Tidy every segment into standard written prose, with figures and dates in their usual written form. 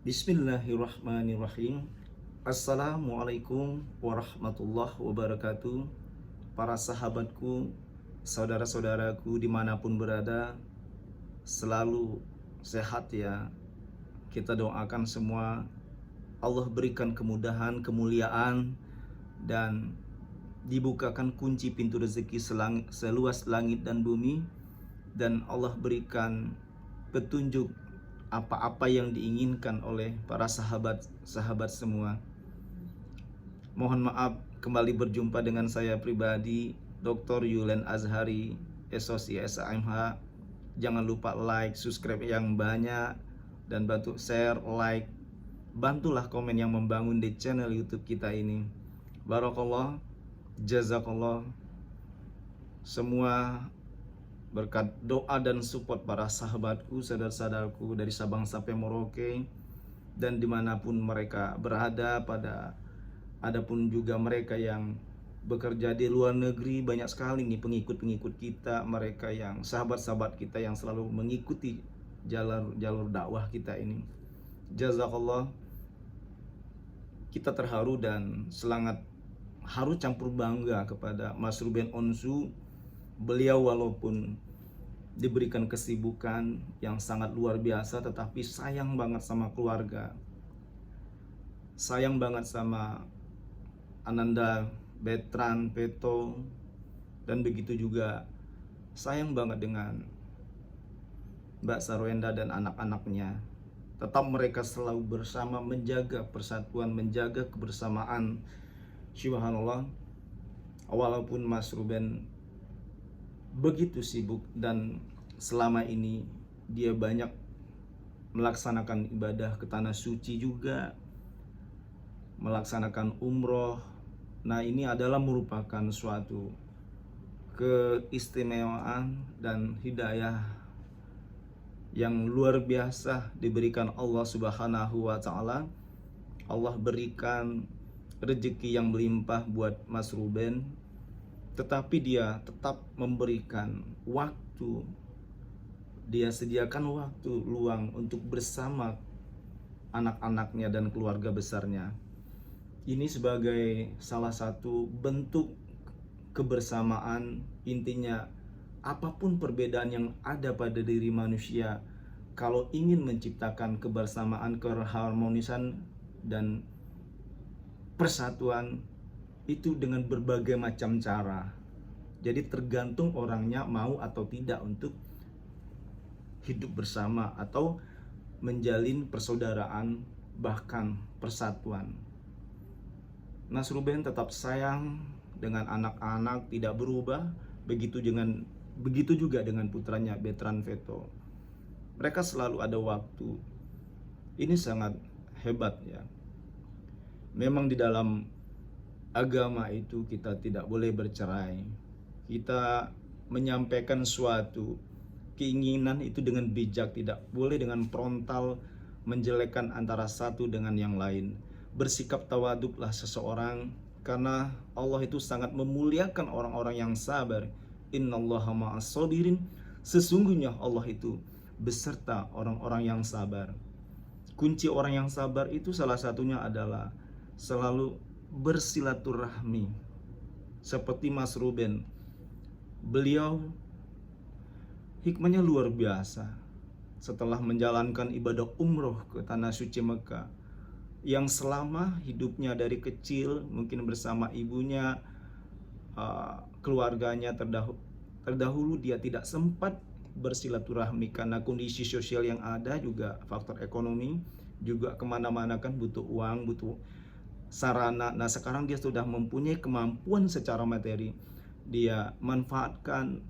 Bismillahirrahmanirrahim. Assalamualaikum warahmatullahi wabarakatuh. Para sahabatku, saudara-saudaraku dimanapun berada, selalu sehat ya. Kita doakan semua Allah berikan kemudahan, kemuliaan, dan dibukakan kunci pintu rezeki seluas langit dan bumi, dan Allah berikan petunjuk apa-apa yang diinginkan oleh para sahabat-sahabat semua. Mohon maaf, kembali berjumpa dengan saya pribadi, Dr. Yulen Azhari, SOC SAMH. Jangan lupa like, subscribe yang banyak, dan bantu share, like. Bantulah komen yang membangun di channel YouTube kita ini. Barakallah, jazakallah. Semua berkat doa dan support para sahabatku, saudara-saudaraku dari Sabang sampai Merauke dan dimanapun mereka berada, adapun juga mereka yang bekerja di luar negeri. Banyak sekali nih pengikut-pengikut kita, mereka yang sahabat-sahabat kita yang selalu mengikuti jalur dakwah kita ini. Jazakallah. Kita terharu dan sangat harus campur bangga kepada Mas Ruben Onsu. Beliau walaupun diberikan kesibukan yang sangat luar biasa, tetapi sayang banget sama keluarga, sayang banget sama Ananda, Betran, Peto, dan begitu juga sayang banget dengan Mbak Sarwenda dan anak-anaknya. Tetap mereka selalu bersama, menjaga persatuan, menjaga kebersamaan. Subhanallah, walaupun Mas Ruben begitu sibuk dan selama ini dia banyak melaksanakan ibadah ke tanah suci juga, melaksanakan umroh. Nah, ini adalah merupakan suatu keistimewaan dan hidayah yang luar biasa diberikan Allah Subhanahu wa Ta'ala. Allah berikan rezeki yang melimpah buat Mas Ruben, tetapi dia tetap memberikan waktu. Dia sediakan waktu luang untuk bersama anak-anaknya dan keluarga besarnya. Ini sebagai salah satu bentuk kebersamaan. Intinya, apapun perbedaan yang ada pada diri manusia, kalau ingin menciptakan kebersamaan, keharmonisan, dan persatuan, itu dengan berbagai macam cara. Jadi tergantung orangnya mau atau tidak untuk hidup bersama atau menjalin persaudaraan, bahkan persatuan. Mas Ruben tetap sayang dengan anak-anak, tidak berubah. Begitu juga dengan putranya Betran Veto. Mereka selalu ada waktu. Ini sangat hebat ya. Memang di dalam agama itu kita tidak boleh bercerai. Kita menyampaikan suatu keinginan itu dengan bijak, tidak boleh dengan frontal menjelekkan antara satu dengan yang lain. Bersikap tawaduklah seseorang, karena Allah itu sangat memuliakan orang-orang yang sabar. Innallaha ma'as sabirin. Sesungguhnya Allah itu beserta orang-orang yang sabar. Kunci orang yang sabar itu salah satunya adalah selalu bersilaturahmi. Seperti Mas Ruben, beliau hikmahnya luar biasa. Setelah menjalankan ibadah umroh ke tanah suci Mekah, yang selama hidupnya dari kecil mungkin bersama ibunya, keluarganya terdahulu dia tidak sempat bersilaturahmi karena kondisi sosial yang ada, juga faktor ekonomi, juga kemana-mana kan butuh uang, butuh sarana. Nah, sekarang dia sudah mempunyai kemampuan secara materi. Dia manfaatkan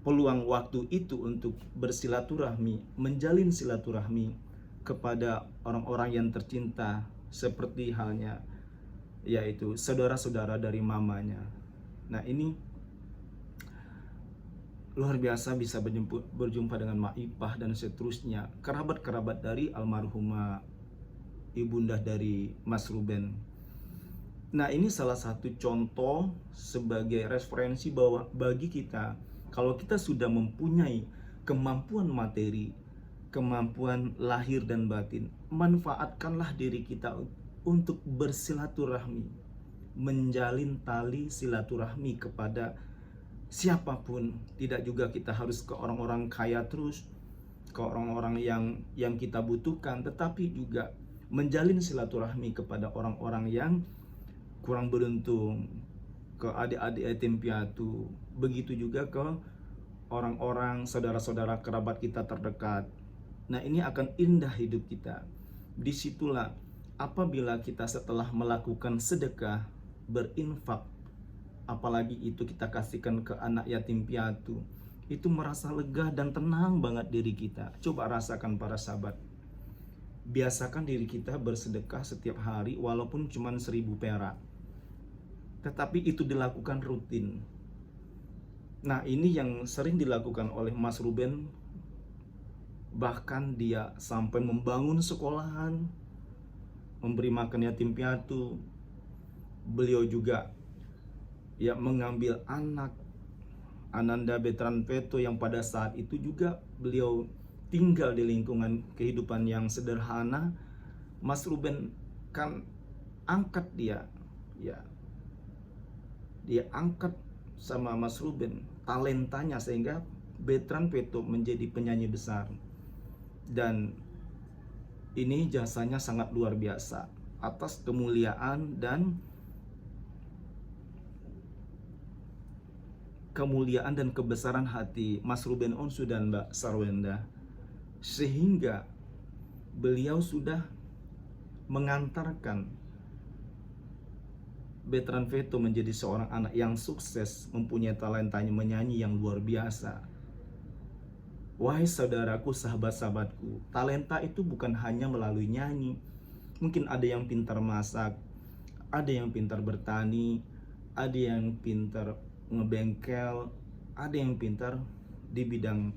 peluang waktu itu untuk bersilaturahmi, menjalin silaturahmi kepada orang-orang yang tercinta, seperti halnya yaitu saudara-saudara dari mamanya. Nah, ini luar biasa bisa berjumpa dengan Maipah dan seterusnya, kerabat-kerabat dari almarhumah ibunda dari Mas Ruben. Nah, ini salah satu contoh sebagai referensi bahwa bagi kita, kalau kita sudah mempunyai kemampuan materi, kemampuan lahir dan batin. Manfaatkanlah diri kita untuk bersilaturahmi, menjalin tali silaturahmi kepada siapapun. Tidak juga kita harus ke orang-orang kaya terus, ke orang-orang yang kita butuhkan, tetapi juga menjalin silaturahmi kepada orang-orang yang kurang beruntung, ke adik-adik yatim piatu, begitu juga ke orang-orang saudara-saudara kerabat kita terdekat. Nah, ini akan indah hidup kita. Disitulah apabila kita setelah melakukan sedekah, berinfak, apalagi itu kita kasihkan ke anak yatim piatu, itu merasa lega dan tenang banget diri kita. Coba rasakan para sahabat. Biasakan diri kita bersedekah setiap hari walaupun cuma 1.000 perak. Tetapi itu dilakukan rutin. Nah, ini yang sering dilakukan oleh Mas Ruben. Bahkan dia sampai membangun sekolahan, memberi makan yatim piatu. Beliau juga mengambil anak Ananda Betran Peto yang pada saat itu juga beliau tinggal di lingkungan kehidupan yang sederhana. Mas Ruben kan angkat dia angkat sama Mas Ruben talentanya sehingga Betran Peto menjadi penyanyi besar. Dan ini jasanya sangat luar biasa atas kemuliaan dan kebesaran hati Mas Ruben Onsu dan Mbak Sarwenda, sehingga beliau sudah mengantarkan Betran Peto menjadi seorang anak yang sukses, mempunyai talentanya menyanyi yang luar biasa. Wahai saudaraku, sahabat-sahabatku, talenta itu bukan hanya melalui nyanyi. Mungkin ada yang pintar masak, ada yang pintar bertani, ada yang pintar ngebengkel, ada yang pintar di bidang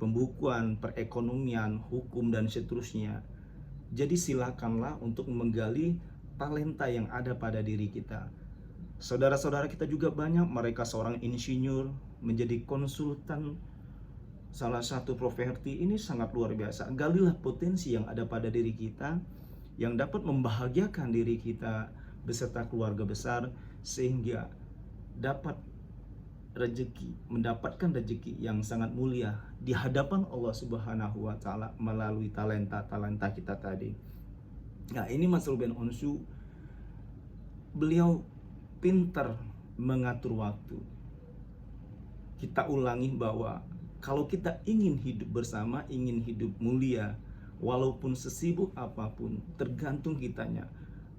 pembukuan, perekonomian, hukum, dan seterusnya. Jadi silakanlah untuk menggali talenta yang ada pada diri kita. Saudara-saudara kita juga banyak, mereka seorang insinyur, menjadi konsultan salah satu properti. Ini sangat luar biasa. Galilah potensi yang ada pada diri kita yang dapat membahagiakan diri kita beserta keluarga besar, sehingga dapat mendapatkan rezeki yang sangat mulia di hadapan Allah Subhanahu wa Ta'ala melalui talenta-talenta kita tadi. Nah, ini Mas Ruben Onsu, beliau pintar mengatur waktu. Kita ulangi bahwa kalau kita ingin hidup bersama, ingin hidup mulia, walaupun sesibuk apapun, tergantung kitanya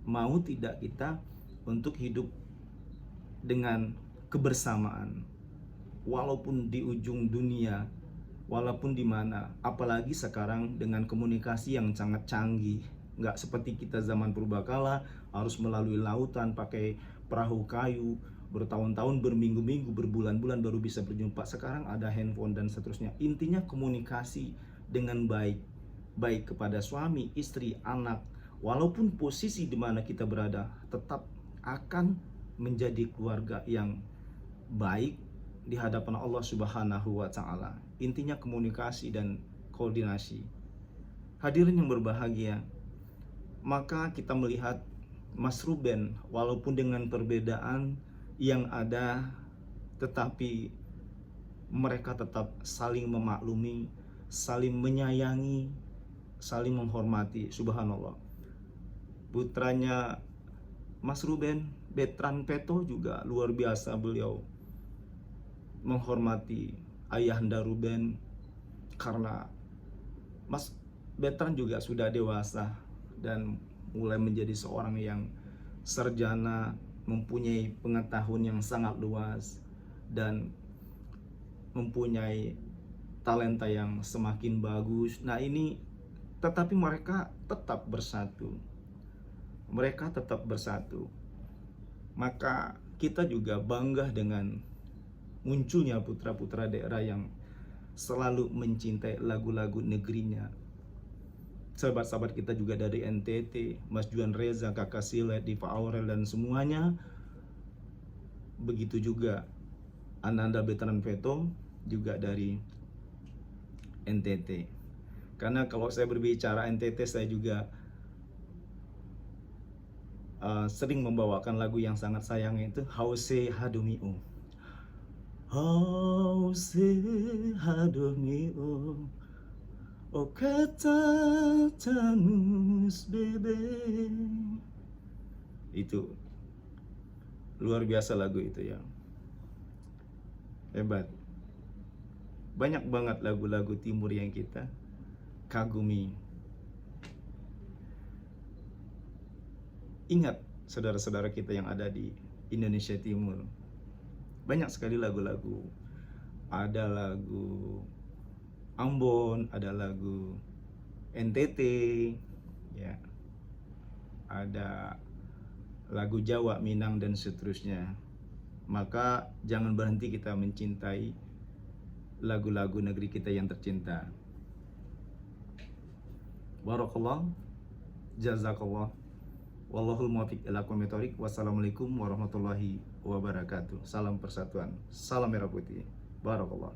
mau tidak kita untuk hidup dengan kebersamaan, walaupun di ujung dunia, walaupun di mana. Apalagi sekarang dengan komunikasi yang sangat canggih, nggak seperti kita zaman purbakala harus melalui lautan pakai perahu kayu, bertahun-tahun, berminggu-minggu, berbulan-bulan baru bisa berjumpa. Sekarang ada handphone dan seterusnya. Intinya komunikasi dengan baik kepada suami, istri, anak. Walaupun posisi di mana kita berada, tetap akan menjadi keluarga yang baik di hadapan Allah Subhanahu wa Ta'ala. Intinya komunikasi dan koordinasi. Hadirin yang berbahagia, maka kita melihat Mas Ruben, walaupun dengan perbedaan yang ada, tetapi mereka tetap saling memaklumi, saling menyayangi, saling menghormati. Subhanallah. Putranya Mas Ruben, Betran Peto, juga luar biasa. Beliau menghormati ayahanda Ruben karena Mas Betran juga sudah dewasa dan mulai menjadi seorang yang sarjana, mempunyai pengetahuan yang sangat luas dan mempunyai talenta yang semakin bagus. Nah, ini tetapi mereka tetap bersatu. Mereka tetap bersatu. Maka kita juga bangga dengan munculnya putra-putra daerah yang selalu mencintai lagu-lagu negerinya. Sahabat-sahabat kita juga dari NTT, Mas Juan Reza, Kakak Silet, Diva Aurel, dan semuanya. Begitu juga Ananda Betran Peto juga dari NTT. Karena kalau saya berbicara NTT, saya juga sering membawakan lagu yang sangat sayang, itu Hause Hadomiu. Hause Hadomiu, O kata tanus bebe. Itu luar biasa lagu itu ya. Hebat. Banyak banget lagu-lagu timur yang kita kagumi. Ingat saudara-saudara kita yang ada di Indonesia Timur, banyak sekali lagu-lagu. Ada lagu Ambon, ada lagu NTT, ya, ada lagu Jawa, Minang, dan seterusnya. Maka jangan berhenti kita mencintai lagu-lagu negeri kita yang tercinta. Barakallah, jazakallah, wallahul muwaffiq ila aqwamit thoriq. Wassalamualaikum warahmatullahi wabarakatuh. Salam persatuan, salam merah putih. Barakallah.